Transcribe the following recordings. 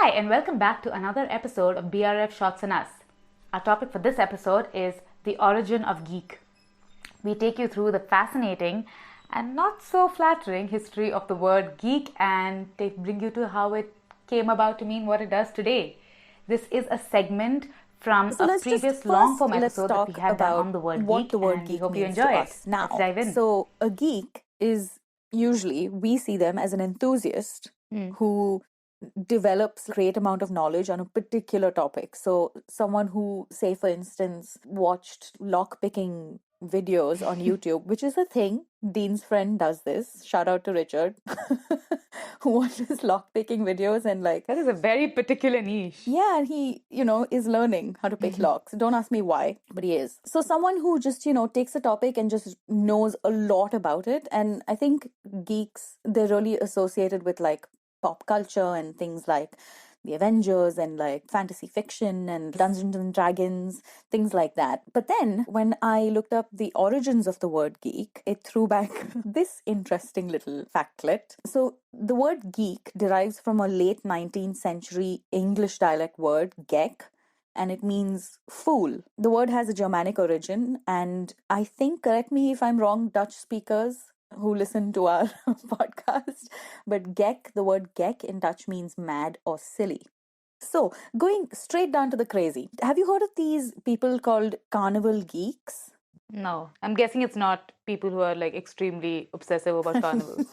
Hi, and welcome back to another episode of BRF Shorts On Us. Our topic for this episode is the origin of geek. We take you through the fascinating and not so flattering history of the word geek and bring you to how it came about to mean what it does today. This is a segment from a previous long-form episode that we had done on the word geek, and we hope you enjoy it. Now, let's dive in. So a geek is usually, we see them as an enthusiast who develops a great amount of knowledge on a particular topic. So someone who, say for instance, watched lock-picking videos on YouTube, which is a thing. Dean's friend does this. Shout out to Richard, who watches lock-picking videos and that is a very particular niche. Yeah, and he, is learning how to pick locks. Don't ask me why, but he is. So someone who just, takes a topic and just knows a lot about it. And I think geeks, they're really associated with pop culture and things like the Avengers and fantasy fiction and Dungeons and Dragons, things like that. But then when I looked up the origins of the word geek, it threw back this interesting little factlet. So the word geek derives from a late 19th century English dialect word, geck, and it means fool. The word has a Germanic origin, and I think, correct me if I'm wrong, Dutch speakers who listen to our podcast, but geck, the word geck in Dutch means mad or silly. So, going straight down to the crazy, have you heard of these people called carnival geeks? No, I'm guessing it's not people who are extremely obsessive about carnivals.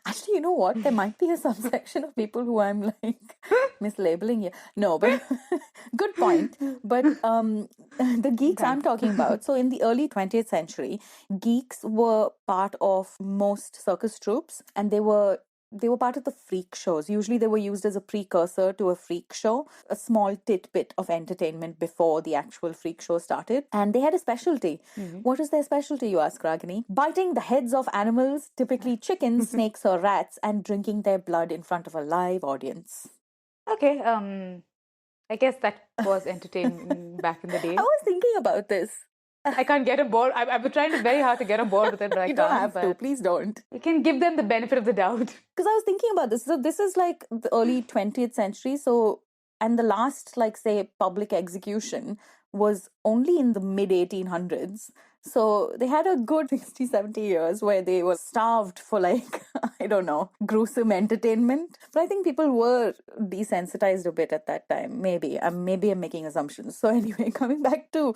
Actually, you know what? There might be a subsection of people who I'm mislabeling here. No, but good point. But the geeks I'm talking about, so in the early 20th century, geeks were part of most circus troupes, and they were part of the freak shows. Usually they were used as a precursor to a freak show, a small tidbit of entertainment before the actual freak show started. And they had a specialty. What is their specialty, you ask, Ragini? Biting the heads of animals, typically chickens, snakes or rats, and drinking their blood in front of a live audience. Okay, I guess that was entertaining back in the day. I was thinking about this. I can't get on board. I've been trying very hard to get on board with it, but I can't. You don't have to. Please don't. You can give them the benefit of the doubt. Because I was thinking about this. So this is the early 20th century. So, and the last, say, public execution was only in the mid 1800s. So they had a good 60, 70 years where they were starved for I don't know, gruesome entertainment. But I think people were desensitized a bit at that time. Maybe I'm making assumptions. So anyway, coming back to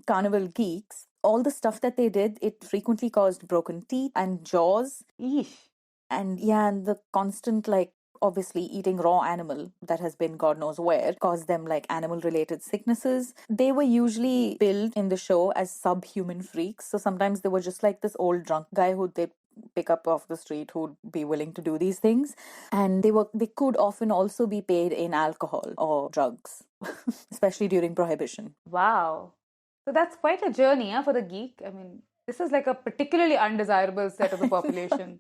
carnival geeks, all the stuff that they did, it frequently caused broken teeth and jaws. Eesh. And and the constant obviously eating raw animal that has been God knows where caused them animal related sicknesses. They were usually billed in the show as subhuman freaks. So sometimes they were just this old drunk guy who they pick up off the street who'd be willing to do these things. And they could often also be paid in alcohol or drugs, especially during Prohibition. Wow. So that's quite a journey for the geek. I mean, this is a particularly undesirable set of the population.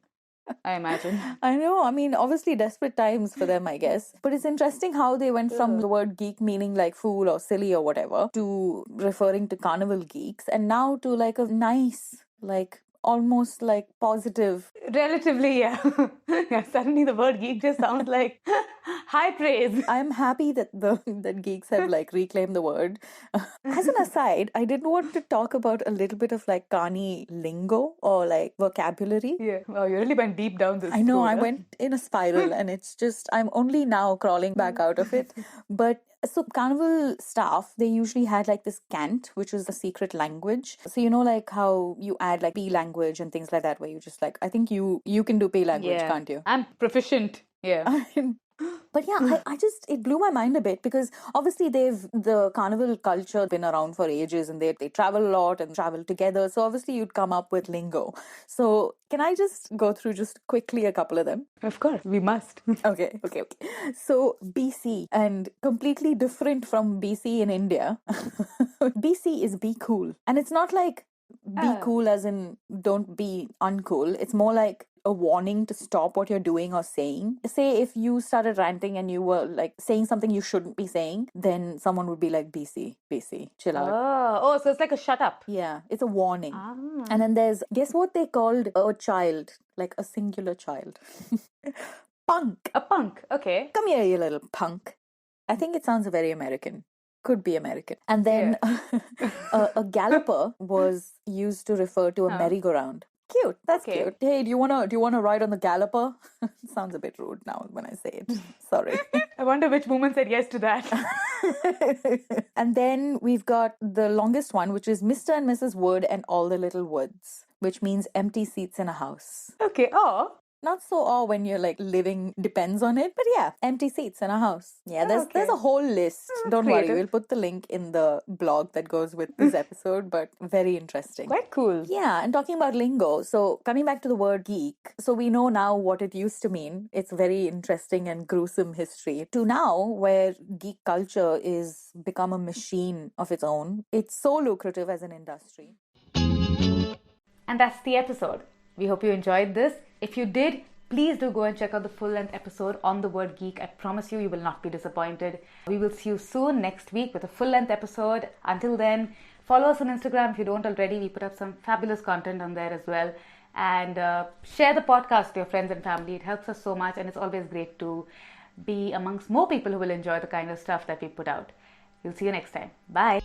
I imagine. I know. I mean, obviously desperate times for them, I guess. But it's interesting how they went from the word geek meaning fool or silly or whatever to referring to carnival geeks, and now to a nice, almost positive. Relatively, yeah. Yeah. Suddenly the word geek just sounds like high praise. I'm happy that that geeks have reclaimed the word. As an aside, I did want to talk about a little bit of carny lingo or vocabulary. Yeah. Wow, you really went deep down this. I know, I went in a spiral and it's just, I'm only now crawling back out of it. But so carnival staff, they usually had this cant, which was a secret language. So how you add P language and things like that, where you just I think you can do P language, can't you? I'm proficient. Yeah. But yeah, it blew my mind a bit because obviously the carnival culture been around for ages and they travel a lot and travel together. So obviously you'd come up with lingo. So can I just go through just quickly a couple of them? Of course, we must. Okay. So BC, and completely different from BC in India. BC is be cool. And it's not be cool as in don't be uncool. It's more a warning to stop what you're doing or saying. Say if you started ranting and you were saying something you shouldn't be saying, then someone would be BC, chill out. Oh, so it's a shut up. Yeah, it's a warning. And then there's, guess what they called a child, a singular child? Punk. A punk. Okay. Come here, you little punk. I think it sounds very American. Could be American. And then a galloper was used to refer to a merry-go-round. Cute. That's cute. Hey, do you wanna ride on the galloper? Sounds a bit rude now when I say it. Sorry. I wonder which woman said yes to that. And then we've got the longest one, which is Mr. and Mrs. Wood and All the Little Woods, which means empty seats in a house. Okay. Oh. Not so when you're like living depends on it, but yeah, empty seats in a house. Yeah, there's a whole list. Don't worry, we'll put the link in the blog that goes with this episode, but very interesting. Quite cool. Yeah, and talking about lingo, so coming back to the word geek, so we know now what it used to mean. It's very interesting and gruesome history to now where geek culture is become a machine of its own. It's so lucrative as an industry. And that's the episode. We hope you enjoyed this. If you did, please do go and check out the full-length episode on the word geek. I promise you, you will not be disappointed. We will see you soon next week with a full-length episode. Until then, follow us on Instagram if you don't already. We put up some fabulous content on there as well. And share the podcast to your friends and family. It helps us so much, and it's always great to be amongst more people who will enjoy the kind of stuff that we put out. We'll see you next time. Bye.